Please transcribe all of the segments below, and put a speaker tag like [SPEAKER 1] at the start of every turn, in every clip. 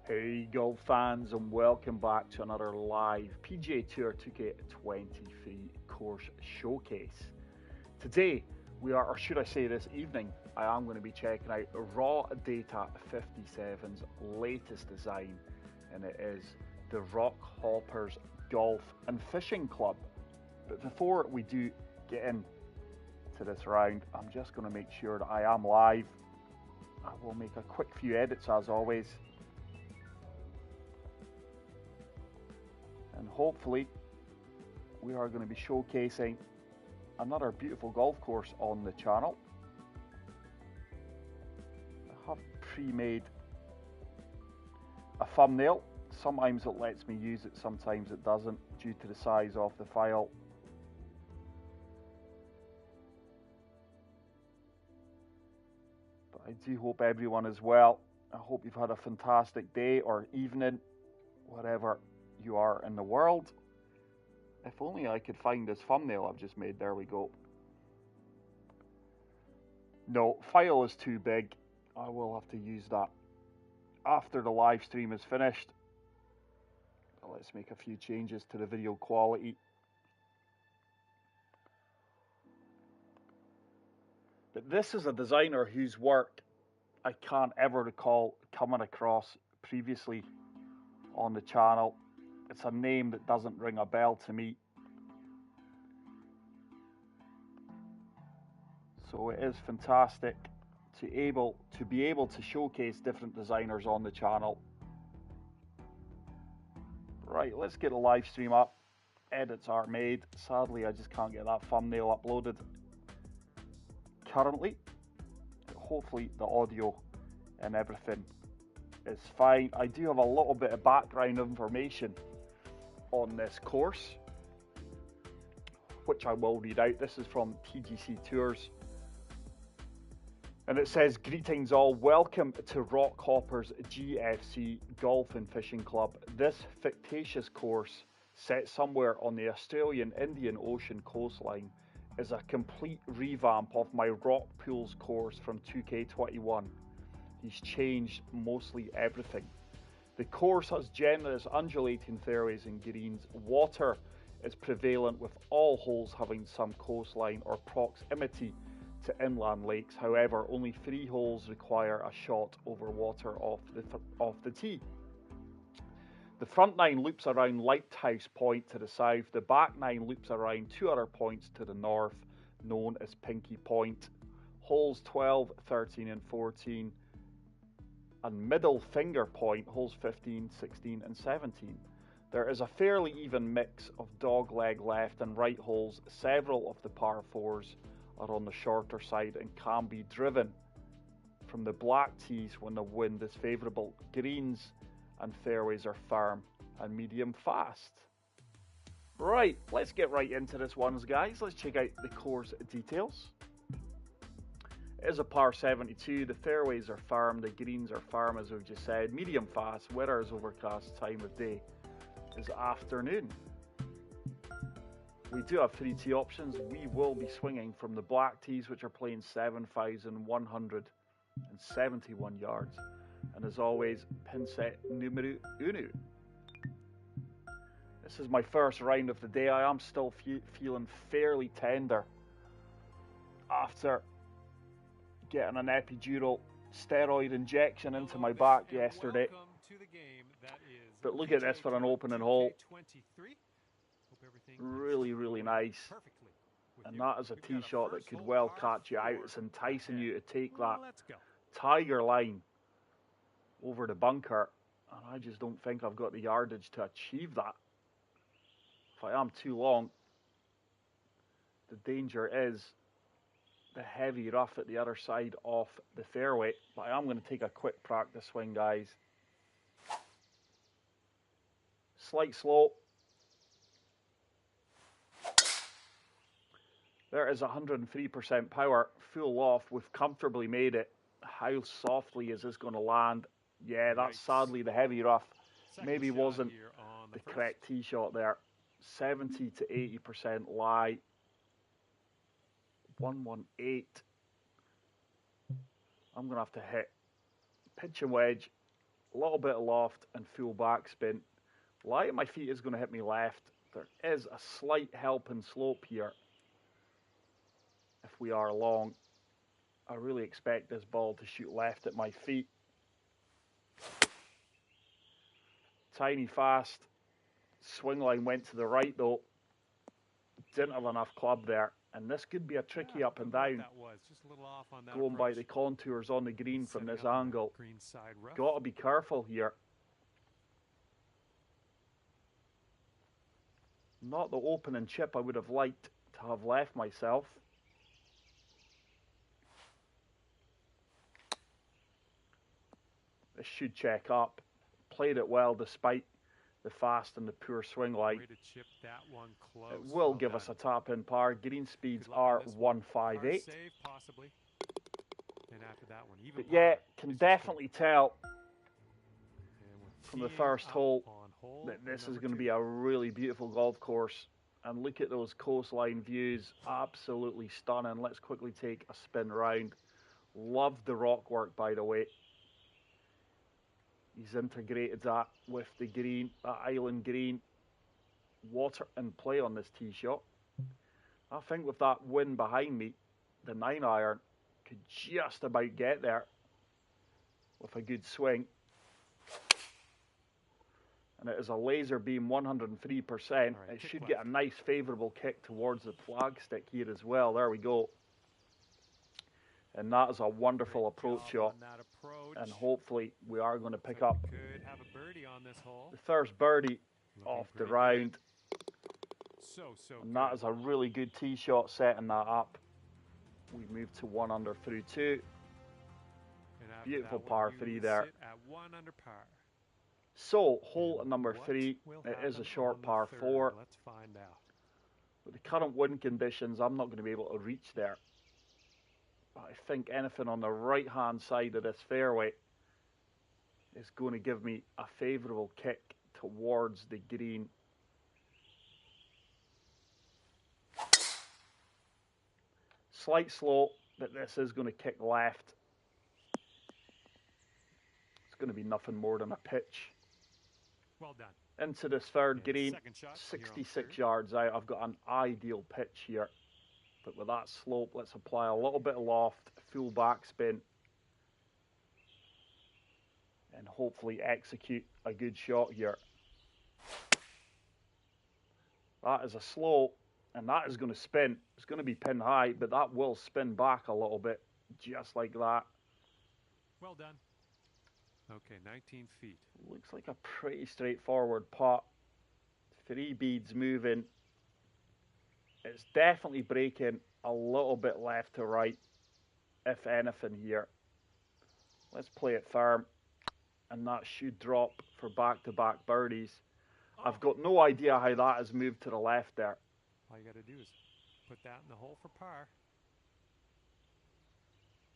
[SPEAKER 1] Hey golf fans, and welcome back to another live PGA Tour 2K23 course showcase. Today we are, or should I say this evening, I am going to be checking out Raw Data 57's latest design, and it is the Rockhoppers Golf and Fishing Club. But before we do get into this round, I'm just going to make sure that I am live. I will make a quick few edits as always. And hopefully we are going to be showcasing another beautiful golf course on the channel. I have pre-made a thumbnail. Sometimes it lets me use it, sometimes it doesn't due to the size of the file. But I do hope everyone is well. I hope you've had a fantastic day or evening, wherever you are in the world. If only I could find this thumbnail I've just made. There we go. No, file is too big. I will have to use that after the live stream is finished. Let's make a few changes to the video quality. But this is a designer whose work I can't ever recall coming across previously on the channel. It's a name that doesn't ring a bell to me. So it is fantastic to be able to showcase different designers on the channel. Right, let's get the live stream up. Edits are made. Sadly, I just can't get that thumbnail uploaded currently. But hopefully the audio and everything is fine. I do have a little bit of background information on this course, which I will read out. This is from TGC Tours, and it says, "Greetings all, welcome to Rockhoppers GFC Golf and Fishing Club. This fictitious course, set somewhere on the Australian Indian Ocean coastline, is a complete revamp of my Rock Pools course from 2K21. He's changed mostly everything. The course has generous undulating fairways and greens. Water is prevalent, with all holes having some coastline or proximity to inland lakes. However, only 3 holes require a shot over water off the tee. The front 9 loops around Lighthouse Point to the south. The back 9 loops around 2 other points to the north, known as Pinky Point. Holes 12, 13 and 14 and Middle Finger Point, holes 15, 16 and 17. There is a fairly even mix of dogleg left and right holes. Several of the par 4s are on the shorter side and can be driven from the black tees when the wind is favourable. Greens and fairways are firm and medium fast." Right, let's get right into this ones, guys. Let's check out the course details. It is a par 72. The fairways are firm, the greens are firm, as we've just said, medium fast. Weather is overcast. Time of day is afternoon. We do have 3 tee options. We will be swinging from the black tees, which are playing 7,171 yards. And as always, pin set numero uno. This is my first round of the day. I am still feeling fairly tender after getting an epidural steroid injection into my back yesterday. But look at this for an opening hole. Really, really nice. And that is a tee shot that could well catch you out. It's enticing you to take that tiger line over the bunker, and I just don't think I've got the yardage to achieve that. If I am too long, the danger is the heavy rough at the other side of the fairway. But I am going to take a quick practice swing, guys. Slight slope. There is 103% power, full off. We've comfortably made it. How softly is this going to land? Yeah, that's sadly the heavy rough. Maybe wasn't the correct tee shot there. 70 to 80% lie. 118. I'm going to have to hit pitch and wedge A little bit of loft and full backspin. Light of my feet is going to hit me left. There is a slight helping slope here. If we are long, I really expect this ball to shoot left at my feet. Tiny fast. Swing line went to the right though. Didn't have enough club there. And this could be a tricky up and down.
[SPEAKER 2] Just a little off on that
[SPEAKER 1] going by the contours on the green from this angle. Got to be careful here. Not the opening chip I would have liked to have left myself. This should check up. Played it well despite the fast and the poor swing line. It will give us a tap in par. Green speeds are 158. But yeah, can definitely tell from the first hole that this is going to be a really beautiful golf course. And look at those coastline views, absolutely stunning. Let's quickly take a spin round. Love the rock work, by the way. He's integrated that with the green, that island green. Water and play on this tee shot. I think with that wind behind me, the 9-iron could just about get there with a good swing. And it is a laser beam 103%. Right, it should get a nice favourable kick towards the flagstick here as well. There we go. And that is a wonderful approach shot. And hopefully we are going to pick up the first birdie off the round. And that is a really good tee shot, setting that up. We move to 1 under through 2. Beautiful par 3 there. So, hole number 3, it is a short par 4.
[SPEAKER 2] Let's find out.
[SPEAKER 1] With the current wind conditions, I'm not going to be able to reach there. But I think anything on the right-hand side of this fairway is going to give me a favourable kick towards the green. Slight slope, but this is going to kick left. It's going to be nothing more than a pitch.
[SPEAKER 2] Well done.
[SPEAKER 1] Into this third green, 66 yards out. I've got an ideal pitch here. But with that slope, let's apply a little bit of loft, full backspin, and hopefully execute a good shot here. That is a slope, and that is going to spin. It's going to be pin high, but that will spin back a little bit, just like that.
[SPEAKER 2] Well done. Okay, 19 feet.
[SPEAKER 1] Looks like a pretty straightforward putt. 3 beads moving. It's definitely breaking a little bit left to right, if anything here. Let's play it firm, and that should drop for back-to-back birdies. I've got no idea how that has moved to the left there.
[SPEAKER 2] All you got to do is put that in the hole for par.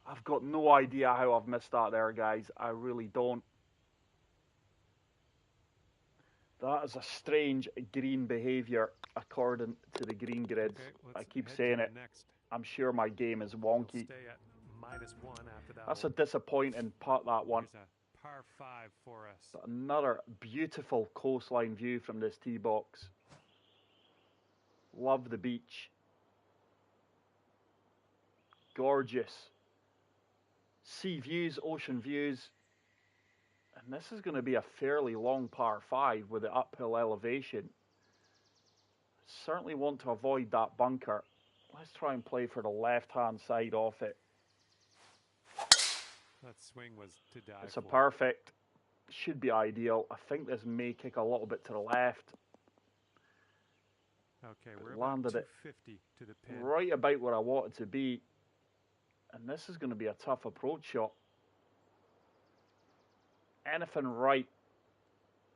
[SPEAKER 1] I've got no idea how I've missed that there, guys. I really don't. That is a strange green behaviour according to the green grids.
[SPEAKER 2] Okay,
[SPEAKER 1] I keep saying it. I'm sure my game is wonky.
[SPEAKER 2] Stay at -1 after that.
[SPEAKER 1] That's a disappointing putt, that one.
[SPEAKER 2] Here's a par 5 for us.
[SPEAKER 1] But another beautiful coastline view from this tee box. Love the beach. Gorgeous. Sea views, ocean views. And this is going to be a fairly long par 5 with the uphill elevation. Certainly want to avoid that bunker. Let's try and play for the left-hand side off it.
[SPEAKER 2] That swing was to die
[SPEAKER 1] It's
[SPEAKER 2] for.
[SPEAKER 1] a perfect. Should be ideal. I think this may kick a little bit to the left.
[SPEAKER 2] Okay, we're
[SPEAKER 1] landed
[SPEAKER 2] about
[SPEAKER 1] it
[SPEAKER 2] 250 to the pin.
[SPEAKER 1] right about where I want it to be. And this is going to be a tough approach shot. Anything right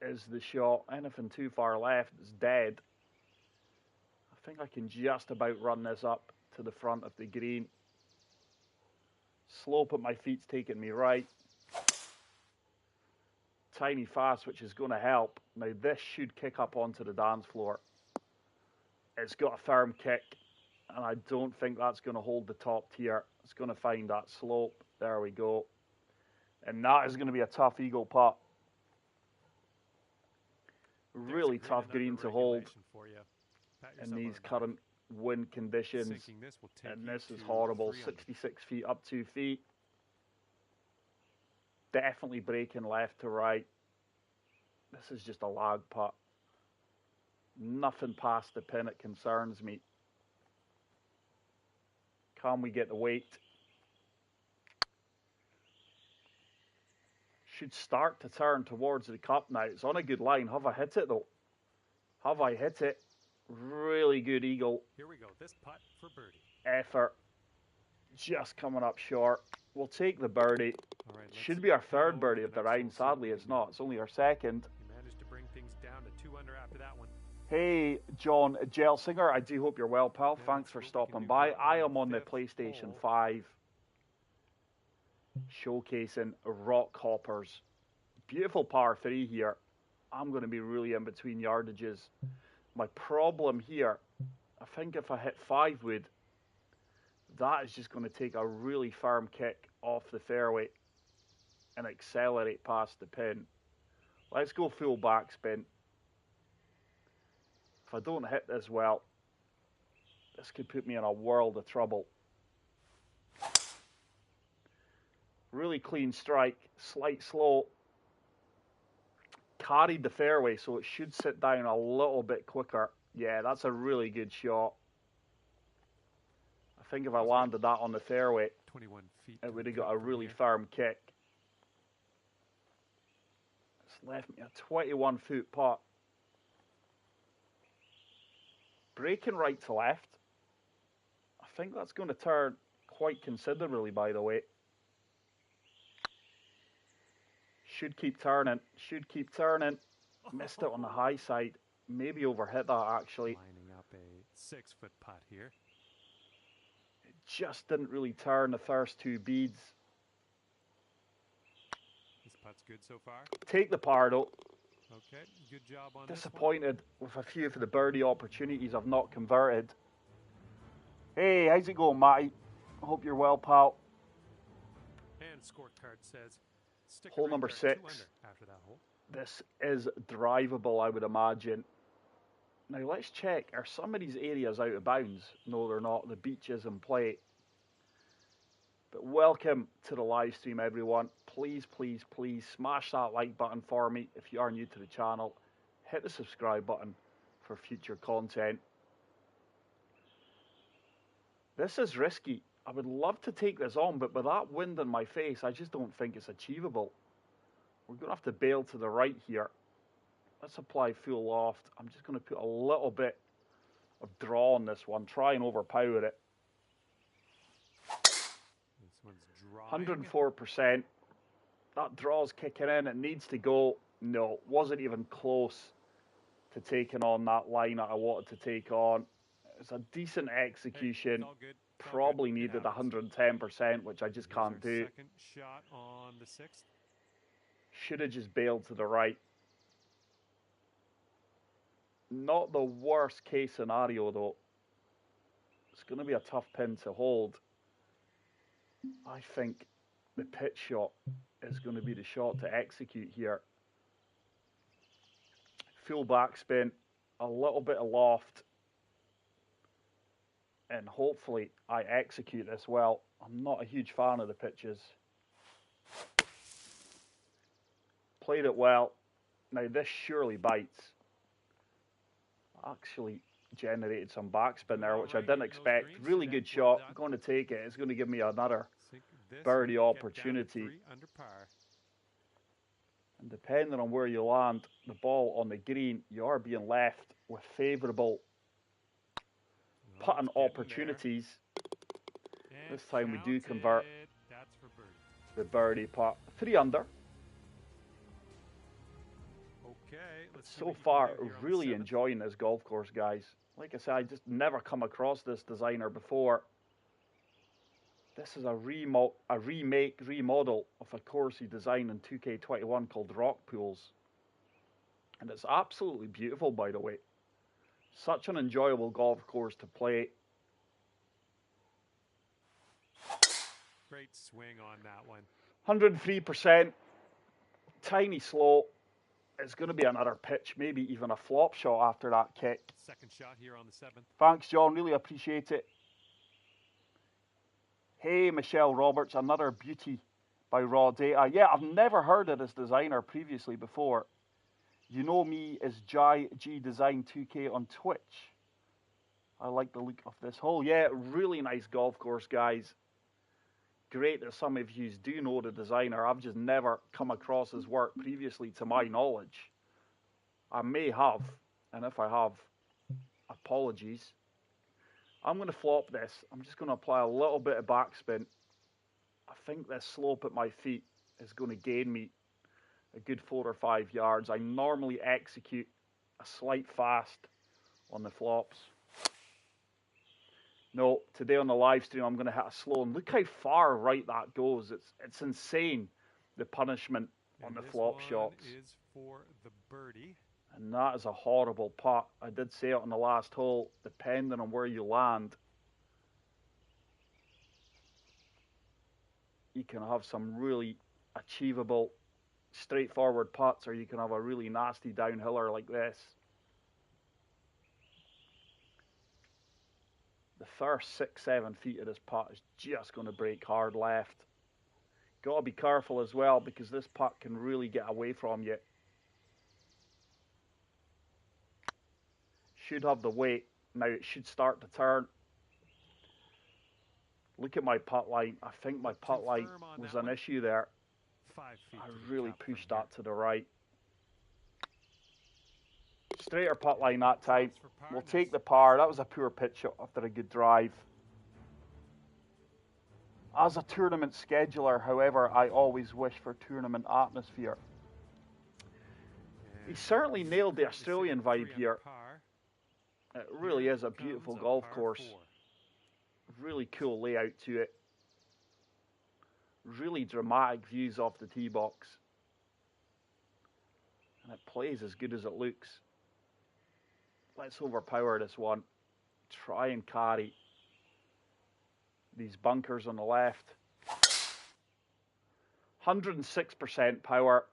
[SPEAKER 1] is the shot. Anything too far left is dead. I think I can just about run this up to the front of the green. Slope at my feet's taking me right. Tiny fast, which is going to help. Now this should kick up onto the dance floor. It's got a firm kick, and I don't think that's going to hold the top tier. It's going to find that slope. There we go. And that is going to be a tough eagle putt. Really tough green to hold in these
[SPEAKER 2] current
[SPEAKER 1] current wind conditions. And this is horrible. 66 feet up 2 feet. Definitely breaking left to right. This is just a lag putt. Nothing past the pin, it concerns me. Can we get the weight? Should start to turn towards the cup now. It's on a good line. Have I hit it though? Have I hit it? Really good eagle.
[SPEAKER 2] Here we go. This putt for birdie.
[SPEAKER 1] Effort. Just coming up short. We'll take the birdie.
[SPEAKER 2] All right,
[SPEAKER 1] should be our third birdie of the round. Sadly, it's not. It's only our second.
[SPEAKER 2] You managed to bring things down to 2 under after that one.
[SPEAKER 1] Hey, John Gelsinger. I do hope you're well, pal. Thanks for stopping by. I am on the PlayStation 5. Showcasing Rockhoppers. Beautiful par 3 here. I'm going to be really in between yardages. My problem here, I think if I hit 5 wood, that is just going to take a really firm kick off the fairway and accelerate past the pin. Let's go full backspin. If I don't hit this well, this could put me in a world of trouble. Really clean strike, slight slow. Carried the fairway, so it should sit down a little bit quicker. Yeah, that's a really good shot. I think if I landed that on the fairway,
[SPEAKER 2] 21 feet.
[SPEAKER 1] it would have got a really firm kick. It's left me a 21-foot putt. Breaking right to left. I think that's going to turn quite considerably, by the way. Should keep turning. Should keep turning. Missed it on the high side. Maybe overhit that, actually.
[SPEAKER 2] Lining up a 6-foot putt here.
[SPEAKER 1] It just didn't really turn the first 2 beads.
[SPEAKER 2] This putt's good so far.
[SPEAKER 1] Take the par, though.
[SPEAKER 2] Okay, good job on
[SPEAKER 1] Disappointed with a few of the birdie opportunities I've not converted. Hey, how's it going, Matty? Hope you're well, pal.
[SPEAKER 2] And scorecard says stick
[SPEAKER 1] Hole
[SPEAKER 2] right
[SPEAKER 1] number
[SPEAKER 2] there,
[SPEAKER 1] 6.
[SPEAKER 2] 2 under after that hole.
[SPEAKER 1] This is drivable, I would imagine. Now, let's check. Are some of these areas out of bounds? No, they're not. The beach is in play. But welcome to the live stream, everyone. Please, please, please smash that like button for me if you are new to the channel. Hit the subscribe button for future content. This is risky. I would love to take this on, but with that wind in my face, I just don't think it's achievable. We're going to have to bail to the right here. Let's apply full loft. I'm just going to put a little bit of draw on this one. Try and overpower it.
[SPEAKER 2] This one's dry.
[SPEAKER 1] 104%. That draw's kicking in. It needs to go. No, wasn't even close to taking on that line that I wanted to take on. It's a decent execution.
[SPEAKER 2] Hey, it's all good.
[SPEAKER 1] Probably needed 110%, which I just can't do.
[SPEAKER 2] Second shot on the 6th.
[SPEAKER 1] Should have just bailed to the right. Not the worst case scenario, though. It's going to be a tough pin to hold. I think the pitch shot is going to be the shot to execute here. Full backspin, a little bit of loft, and hopefully I execute this well. I'm not a huge fan of the pitches. Played it well. Now this surely bites. Actually generated some backspin there, which I didn't expect. Really good shot. I'm going to take it. It's going to give me another birdie opportunity. And depending on where you land the ball on the green, you are being left with favourable putting opportunities. This time we do convert the birdie putt. 3 under. So far, really enjoying this golf course, guys. Like I said, I just never come across this designer before. This is a remodel of a course he designed in 2K21 called Rock Pools. And it's absolutely beautiful, by the way. Such an enjoyable golf course to play.
[SPEAKER 2] Great swing on that one.
[SPEAKER 1] 103%. Tiny slow. It's going to be another pitch, maybe even a flop shot after that kick.
[SPEAKER 2] Second shot here on the 7th.
[SPEAKER 1] Thanks, John. Really appreciate it. Hey, Michelle Roberts, another beauty by Raw Data. Yeah, I've never heard of this designer previously before. You know me as G Design 2K on Twitch. I like the look of this hole. Yeah, really nice golf course, guys. Great that some of you do know the designer. I've just never come across his work previously to my knowledge. I may have, and if I have, apologies. I'm going to flop this. I'm just going to apply a little bit of backspin. I think this slope at my feet is going to gain me a good 4 or 5 yards. I normally execute a slight fast on the flops. No, today on the live stream, I'm going to hit a slow. And look how far right that goes. It's insane, the punishment on the flop shots.
[SPEAKER 2] Is for the birdie.
[SPEAKER 1] And that is a horrible putt. I did say it on the last hole, depending on where you land, you can have some really achievable, straightforward putts, or you can have a really nasty downhiller like this. The first 6-7 feet of this putt is just going to break hard left. Got to be careful as well, because this putt can really get away from you. Should have the weight. Now it should start to turn. Look at my putt line. I think my putt line was an issue there.
[SPEAKER 2] 5 feet.
[SPEAKER 1] I really pushed that to the right. Straighter putt line that time. We'll take the par. That was a poor pitch after a good drive. As a tournament scheduler, however, I always wish for tournament atmosphere. He certainly nailed the Australian vibe here. It really is a beautiful golf course. Really cool layout to it. Really dramatic views off the tee box. And it plays as good as it looks. Let's overpower this one. Try and carry these bunkers on the left. 106% power.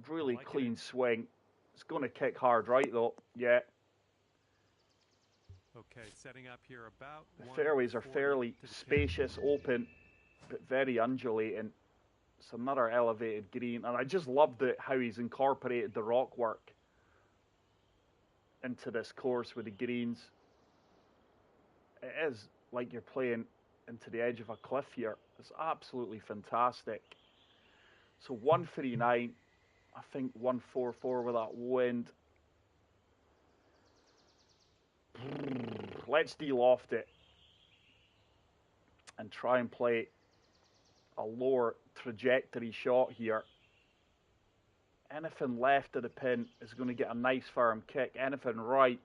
[SPEAKER 1] Really clean swing. It's going to kick hard right though. Yeah.
[SPEAKER 2] Okay, setting up here about.
[SPEAKER 1] The fairways are fairly spacious, open, but very undulating. It's another elevated green, and I just love how he's incorporated the rock work into this course with the greens. It is like you're playing into the edge of a cliff here. It's absolutely fantastic. So 139, I think 144 with that wind. Let's de-loft it and try and play a lower trajectory shot here. Anything left of the pin is going to get a nice firm kick. Anything right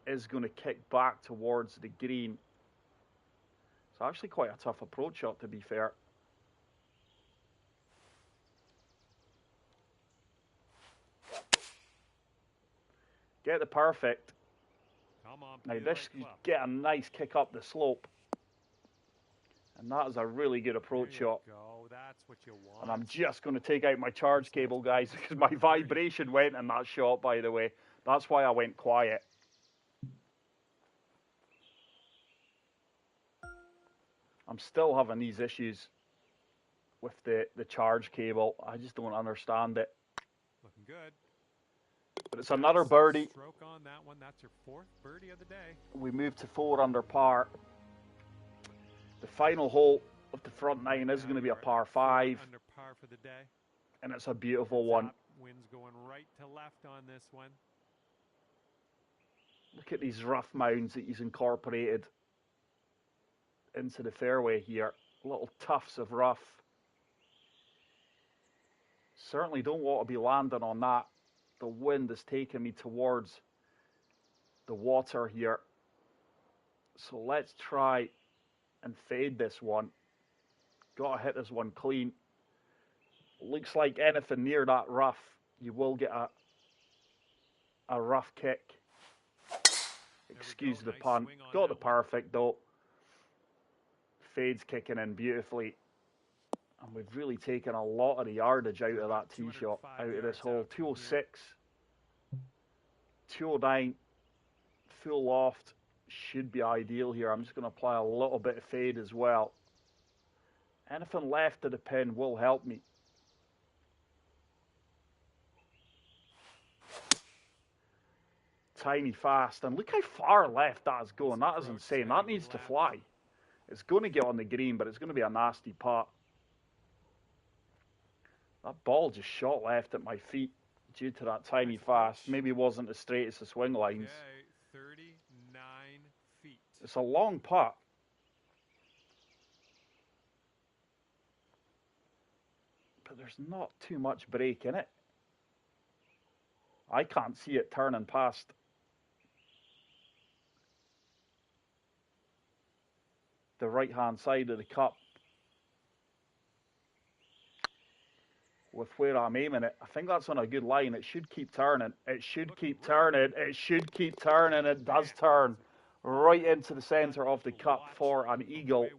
[SPEAKER 1] is going to kick back towards the green. It's actually quite a tough approach shot, to be fair. Get the perfect. Now this, you get a nice kick up the slope. And that is a really good approach shot.
[SPEAKER 2] That's what you want.
[SPEAKER 1] And I'm just going to take out my charge cable, guys, because my vibration went in that shot, by the way. That's why I went quiet. I'm still having these issues with the charge cable. I just don't understand it.
[SPEAKER 2] Looking good.
[SPEAKER 1] But it's another birdie.
[SPEAKER 2] Stroke on that one. That's your 4th birdie of the day.
[SPEAKER 1] We move to 4 under par. The final hole of the front 9 is going to be a par 5.
[SPEAKER 2] Under par for the day.
[SPEAKER 1] And it's a beautiful one.
[SPEAKER 2] Wind's going right to left on this one.
[SPEAKER 1] Look at these rough mounds that he's incorporated into the fairway here. Little tufts of rough. Certainly don't want to be landing on that. The wind is taking me towards the water here. So let's try and fade this one. Got to hit this one clean. Looks like anything near that rough, you will get a rough kick. Excuse the pun. Got the perfect though. Fade's kicking in beautifully. And we've really taken a lot of the yardage out of that tee shot, out of this hole. 206, 209, full loft should be ideal here. I'm just going to apply a little bit of fade as well. Anything left of the pin will help me. Tiny fast, and look how far left that is going. That is insane. That needs to fly. It's going to get on the green, but it's going to be a nasty putt. That ball just shot left at my feet due to that tiny fast. Maybe wasn't as straight as the swing lines.
[SPEAKER 2] 39 feet.
[SPEAKER 1] It's a long putt. But there's not too much break in it. I can't see it turning past the right-hand side of the cup with where I'm aiming it. I think that's on a good line. It should keep turning. It should keep turning. It should keep turning. It does turn right into the center of the cup for an eagle.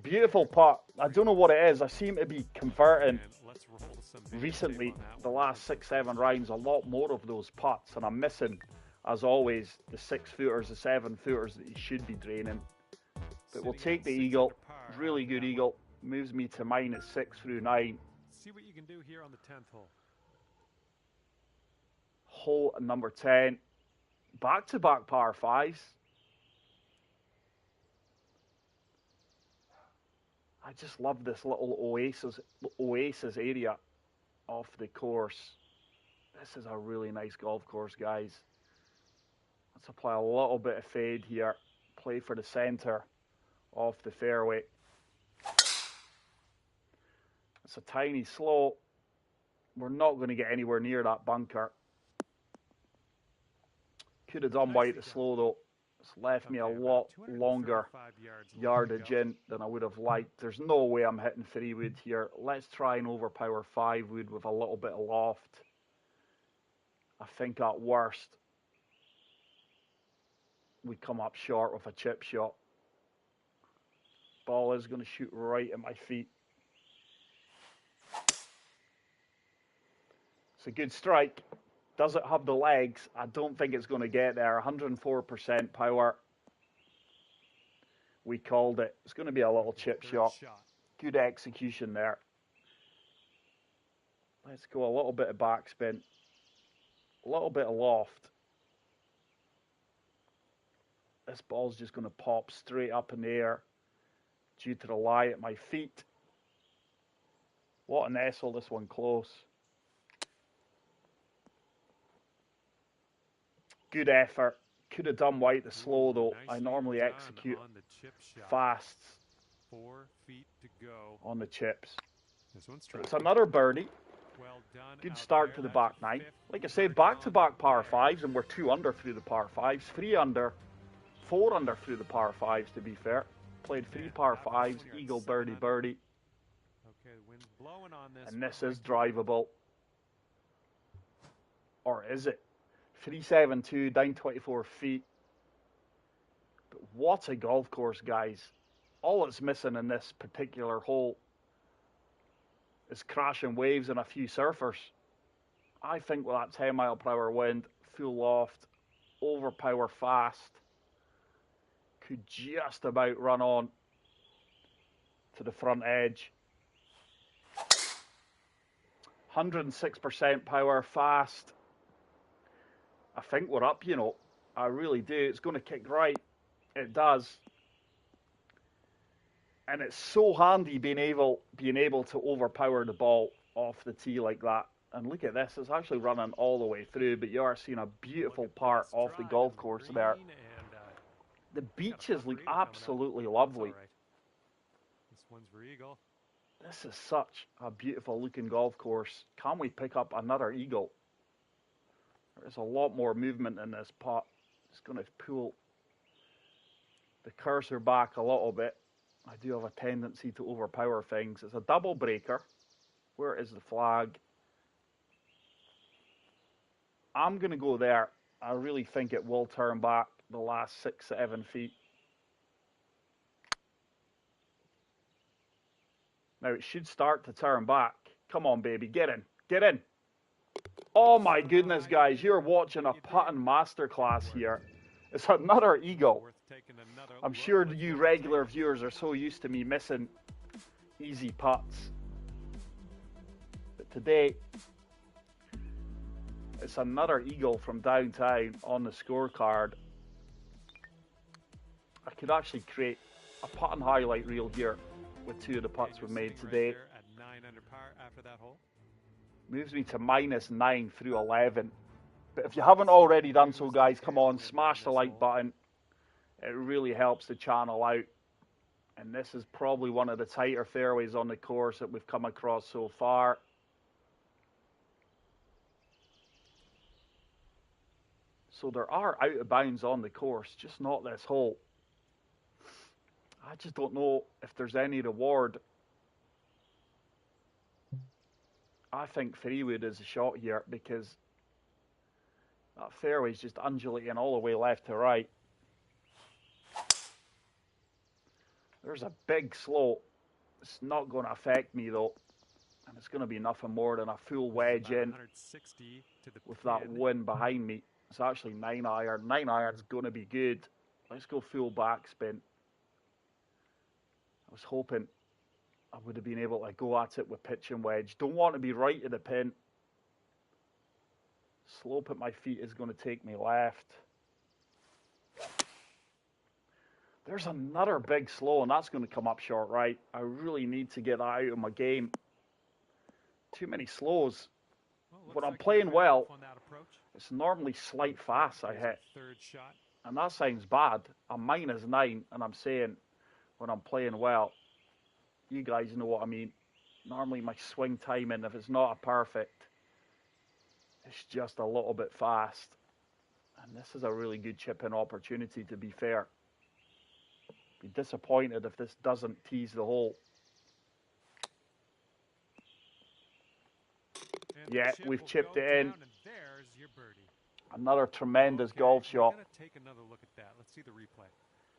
[SPEAKER 1] Beautiful putt. I don't know what it is. I seem to be converting recently, the last 6-7 rounds, a lot more of those putts, and I'm missing, as always, the 6-footers, the 7-footers that you should be draining. But we'll take the eagle. Really good eagle. Moves me to -6 through 9.
[SPEAKER 2] See what you can do here on the 10th hole.
[SPEAKER 1] Hole number 10. Back-to-back par 5s. I just love this little oasis area of the course. This is a really nice golf course, guys. Let's apply a little bit of fade here. Play for the center of the fairway. It's a tiny slope. We're not going to get anywhere near that bunker. Could have done white to slow though. It's left me a lot longer yardage in than I would have liked. There's no way I'm hitting 3-wood here. Let's try and overpower 5-wood with a little bit of loft. I think at worst we come up short with a chip shot. Ball is going to shoot right at my feet. It's a good strike. Does it have the legs? I don't think it's going to get there. 104% power. We called it. It's going to be a little chip shot. Good execution there. Let's go a little bit of backspin. A little bit of loft. This ball's just going to pop straight up in the air due to the lie at my feet. What a nestle, this one close. Good effort. Could have done white to slow though. I normally execute fasts
[SPEAKER 2] 4 feet to go
[SPEAKER 1] on the chips.
[SPEAKER 2] This one's
[SPEAKER 1] It's another birdie.
[SPEAKER 2] well done.
[SPEAKER 1] Good start to the back nine. Like I say, back-to-back par 5s, and we're 2 under through the par 5s, 3 under, 4 under through the par 5s to be fair. Played 3 par 5s, eagle, birdie, birdie.
[SPEAKER 2] Okay, the wind's blowing on this.
[SPEAKER 1] And this is drivable. Or is it? 372, down 24 feet. But what a golf course, guys. All it's missing in this particular hole is crashing waves and a few surfers. I think with that 10-mile-per-hour wind, full loft, overpower fast, could just about run on to the front edge. 106% power, fast. I think we're up, you know. I really do. It's going to kick right. It does. And it's so handy being able to overpower the ball off the tee like that. And look at this. It's actually running all the way through, but you are seeing a beautiful part of the golf course there. The beaches look absolutely lovely.
[SPEAKER 2] This one's for eagle.
[SPEAKER 1] This is such a beautiful looking golf course. Can we pick up another eagle? There's a lot more movement in this putt. It's going to pull the cursor back a little bit. I do have a tendency to overpower things. It's a double breaker. Where is the flag? I'm going to go there. I really think it will turn back the last 6-7 feet. Now it should start to turn back. Come on, baby, get in, get in. Oh my goodness, guys, you're watching a putting masterclass here. It's another eagle. I'm sure you regular viewers are so used to me missing easy putts. But today, it's another eagle from downtown on the scorecard. I could actually create a putting highlight reel here with two of the putts we've made today. Moves me to -9 through 11. But if you haven't already done so, guys, come on, smash the like button. It really helps the channel out. And this is probably one of the tighter fairways on the course that we've come across so far. So there are out of bounds on the course, just not this hole. I just don't know if there's any reward. I think 3-wood is a shot here because that fairway is just undulating all the way left to right. There's a big slope. It's not going to affect me though. And it's going to be nothing more than a full wedge in with that wind behind me. It's actually 9-iron. 9-iron's going to be good. Let's go full backspin. I was hoping I would have been able to go at it with pitch and wedge. Don't want to be right at the pin. Slope at my feet is going to take me left. There's another big slow, and that's going to come up short right. I really need to get that out of my game. Too many slows. When I'm playing well, it's normally slight fast I hit. And that sounds bad. I'm -9, and I'm saying when I'm playing well, you guys know what I mean. Normally my swing timing, if it's not a perfect, it's just a little bit fast. And this is a really good chip-in opportunity, to be fair. Be disappointed if this doesn't tease the hole. Yeah, we've chipped it in. Another tremendous golf shot.
[SPEAKER 2] Take another look at that. Let's see the replay.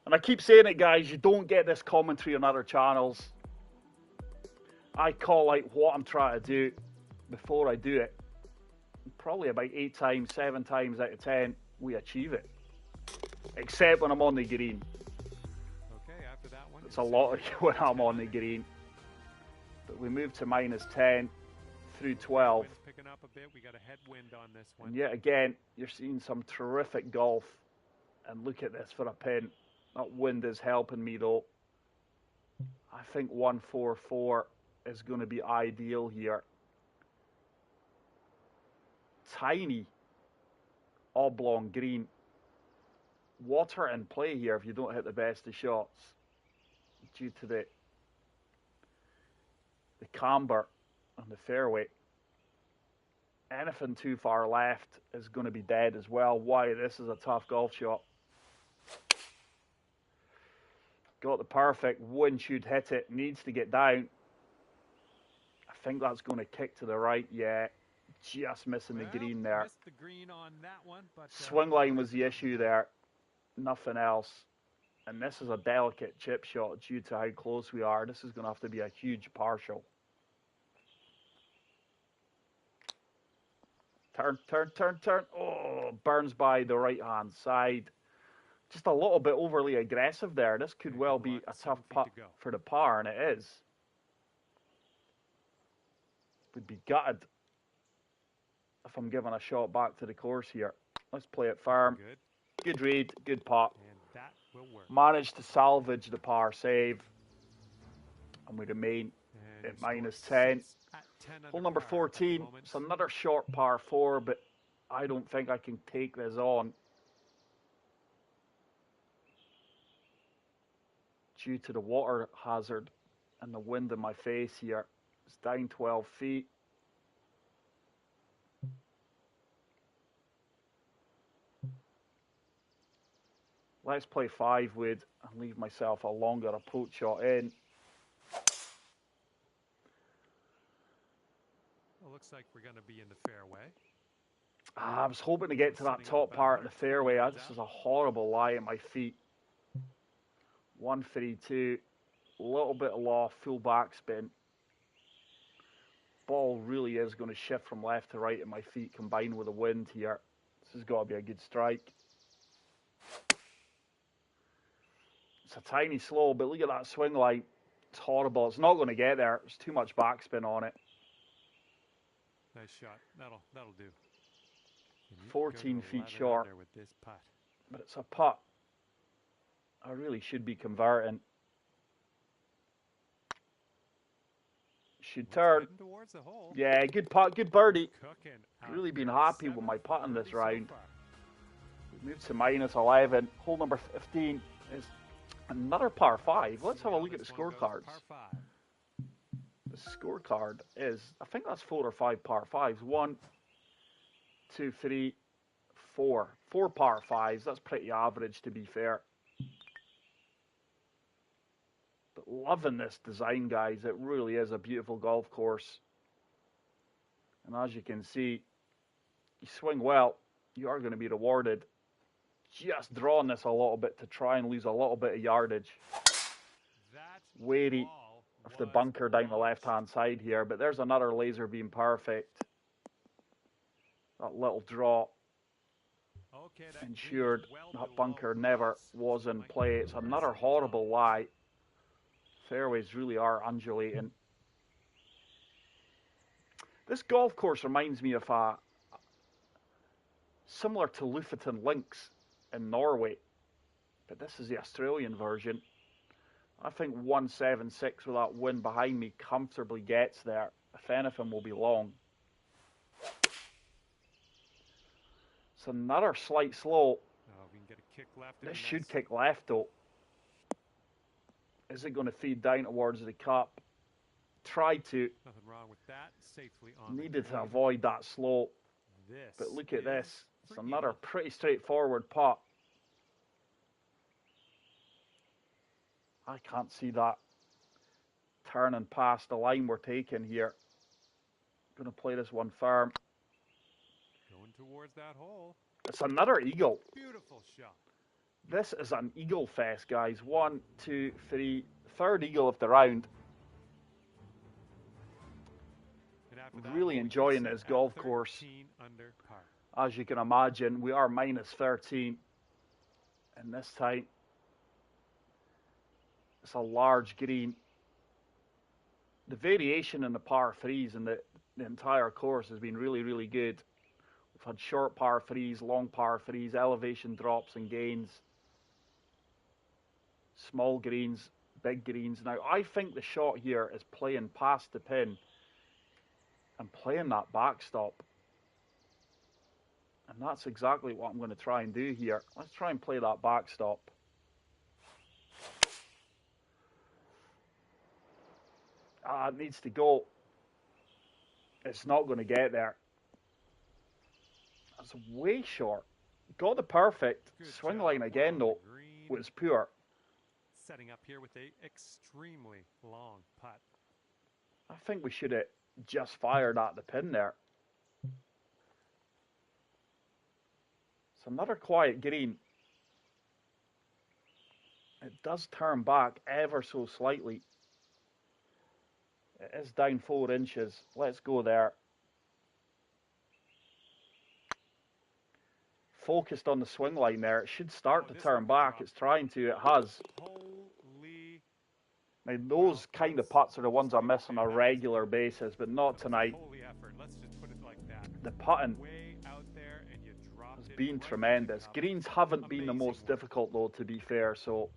[SPEAKER 1] And I keep saying it, guys, you don't get this commentary on other channels. I call out what I'm trying to do before I do it. Probably about 8 times, 7 times out of 10, we achieve it. Except when I'm on the green.
[SPEAKER 2] Okay, after that one,
[SPEAKER 1] it's a lot when I'm on the green. But we move to -10 through 12.
[SPEAKER 2] Picking up a bit. We got a headwind on this one.
[SPEAKER 1] And yet again, you're seeing some terrific golf. And look at this for a pin. That wind is helping me though. I think 144 is going to be ideal here. Tiny oblong green. Water in play here if you don't hit the best of shots due to the camber on the fairway. Anything too far left is going to be dead as well. Why, this is a tough golf shot. Got the perfect wind, should hit it, needs to get down. I think that's going to kick to the right. Yeah, just missing the green there.
[SPEAKER 2] Missed the green on that one, but,
[SPEAKER 1] swing line was the issue there, nothing else. And this is a delicate chip shot due to how close we are. This is going to have to be a huge partial. Turn, turn, turn, turn. Oh, burns by the right-hand side. Just a little bit overly aggressive there. This could well be a tough putt for the par, and it is. Would be gutted if I'm giving a shot back to the course here. Let's play it firm. Good read, good putt.
[SPEAKER 2] And that will work.
[SPEAKER 1] Managed to salvage the par save. And we remain at -10. Hole number 14. It's another short par 4, but I don't think I can take this on. Due to the water hazard and the wind in my face here. It's down 12 feet. Let's play 5-wood and leave myself a longer approach shot in.
[SPEAKER 2] Well, looks like we're going to be in the fairway.
[SPEAKER 1] I was hoping to get to that top part of the fairway. This is a horrible lie at my feet. 132, a little bit of loft, full backspin. ball really is going to shift from left to right at my feet combined with the wind here. This has got to be a good strike. It's a tiny slow, but look at that swing line. It's horrible. It's not going to get there. There's too much backspin on it.
[SPEAKER 2] Nice shot. That'll do.
[SPEAKER 1] 14 feet short.
[SPEAKER 2] With this putt.
[SPEAKER 1] But it's a putt. I really should be converting. Should turn.
[SPEAKER 2] Towards the hole.
[SPEAKER 1] Yeah, good putt, good birdie.
[SPEAKER 2] Cooking.
[SPEAKER 1] Really been happy with my putting this round. We moved to minus 11. Hole number 15 is another par 5. Let's have a look at the scorecards. The scorecard is, I think that's 4 or 5 par 5s. 1, 2, 3, 4. 4 par 5s. That's pretty average, to be fair. But loving this design, guys. It really is a beautiful golf course. And as you can see, you swing well, you are going to be rewarded. Just drawing this a little bit to try and lose a little bit of yardage. Wary of the bunker down the left-hand side here, but there's another laser beam perfect. That little draw ensured that bunker never was in play. It's another horrible lie. Fairways really are undulating. This golf course reminds me of similar to Lofoten Links in Norway, but this is the Australian version. I think 176 with that wind behind me comfortably gets there. If anything, will be long. It's another slight slow.
[SPEAKER 2] We can get a kick left.
[SPEAKER 1] This should kick left though. Is it going to feed down towards the cup? Tried to.
[SPEAKER 2] Nothing wrong with that. Safely on.
[SPEAKER 1] Needed to avoid that slow. But look at this. It's another pretty straightforward putt. I can't see that turning past the line we're taking here. Going to play this one firm.
[SPEAKER 2] Going towards that hole.
[SPEAKER 1] It's another eagle.
[SPEAKER 2] Beautiful shot.
[SPEAKER 1] This is an eagle fest, guys. 1, 2, 3, third eagle of the round. Really enjoying this golf course. As you can imagine, we are minus 13. And this time, it's a large green. The variation in the par 3s and the entire course has been really, really good. We've had short par 3s, long par 3s, elevation drops and gains. Small greens, big greens. Now, I think the shot here is playing past the pin and playing that backstop. And that's exactly what I'm going to try and do here. Let's try and play that backstop. It needs to go. It's not going to get there. That's way short. Got the perfect. Swing line again, though, was poor.
[SPEAKER 2] Setting up here with a extremely long putt.
[SPEAKER 1] I think we should have just fired at the pin there. It's another quiet green. It does turn back ever so slightly. It is down 4 inches. Let's go there. Focused on the swing line there. It should start to turn back. It's trying to. It has. Now, those kind of putts are the ones I miss on a regular basis, but not tonight. The putting has been tremendous. Greens haven't been the most difficult, though, to be fair, so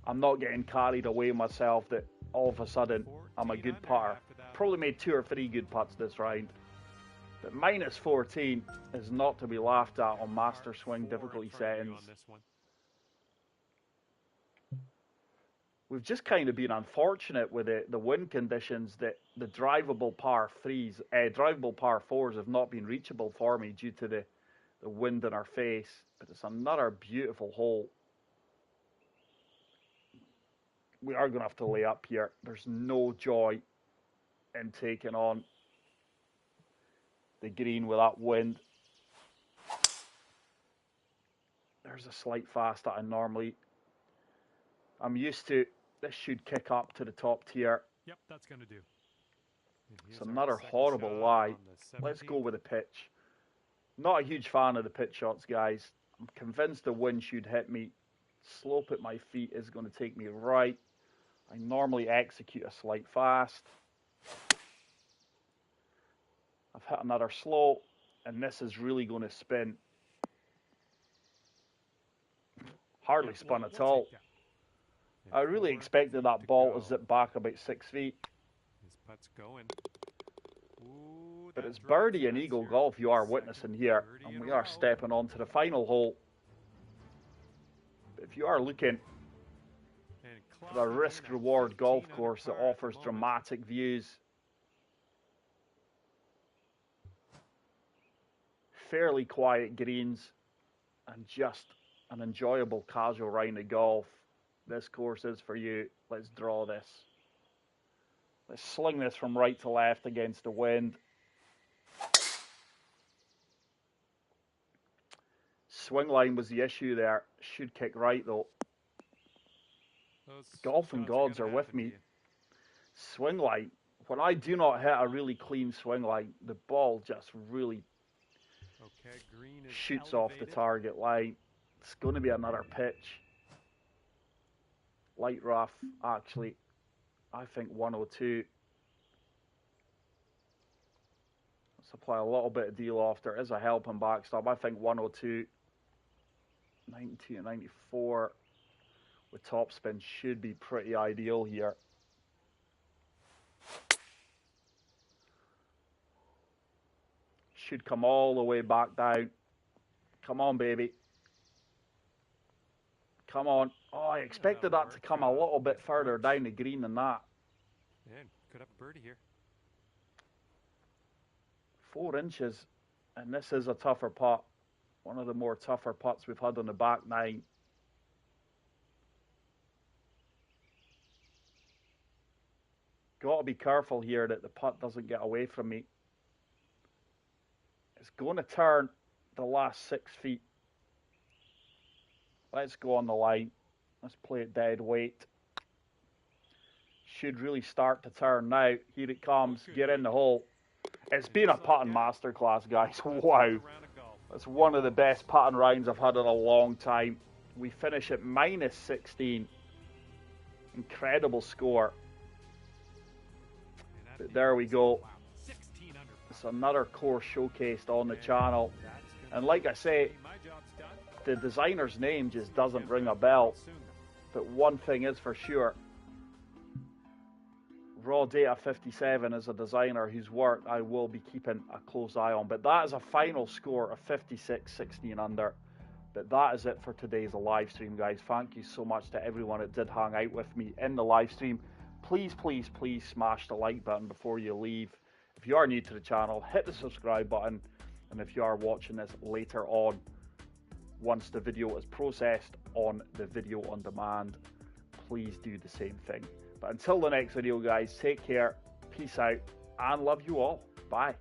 [SPEAKER 1] I'm not getting carried away myself that all of a sudden I'm a good putter. Probably made 2 or 3 good putts this round. But minus 14 is not to be laughed at on master swing difficulty settings. We've just kind of been unfortunate with the wind conditions that the drivable par 4s have not been reachable for me due to the wind in our face. But it's another beautiful hole. We are going to have to lay up here. There's no joy in taking on the green with that wind. There's a slight fast that I'm used to. This should kick up to the top tier.
[SPEAKER 2] Yep, that's going to do.
[SPEAKER 1] It's another horrible lie. Let's go with the pitch. Not a huge fan of the pitch shots, guys. I'm convinced the wind should hit me. Slope at my feet is going to take me right. I normally execute a slight fast. I've hit another slow, and this is really going to spin. Hardly spun at all. I really expected that ball to zip back about 6 feet.
[SPEAKER 2] His putt's going. Ooh,
[SPEAKER 1] but it's birdie and eagle golf you are witnessing here, and we are stepping on to the final hole. If you are looking for a risk-reward golf course that offers dramatic views, fairly quiet greens, and just an enjoyable casual round of golf, this course is for you. Let's draw this. Let's sling this from right to left against the wind. Swing line was the issue there. Should kick right though. Golfing gods are with me. Swing line. When I do not hit a really clean swing line, the ball just really shoots off the target line. It's going to be another pitch. Light rough, actually. I think 102. Let's apply a little bit of de-loft. There is a helping backstop. I think 102. 92 and 94 with topspin should be pretty ideal here. Should come all the way back down. Come on, baby. Come on. Oh, I expected that to come a little bit further down the green than that.
[SPEAKER 2] Man, could have a birdie here.
[SPEAKER 1] 4 inches, and this is a tougher putt. One of the more tougher putts we've had on the back nine. Got to be careful here that the putt doesn't get away from me. It's going to turn the last 6 feet. Let's go on the line. Let's play it dead weight. Should really start to turn now. Here it comes. Get in the hole. It's been a putting masterclass, guys. Wow. That's one of the best putting rounds I've had in a long time. We finish at minus 16. Incredible score. But there we go. It's another course showcased on the channel. And like I say, the designer's name just doesn't ring a bell. But one thing is for sure. Raw Data 57 is a designer whose work I will be keeping a close eye on. But that is a final score of 56, 16 under. But that is it for today's live stream, guys. Thank you so much to everyone that did hang out with me in the live stream. Please, please, please smash the like button before you leave. If you are new to the channel, hit the subscribe button. And if you are watching this later on, once the video is processed on the video on demand, please do the same thing. But until the next video, guys, take care, peace out, and love you all. Bye.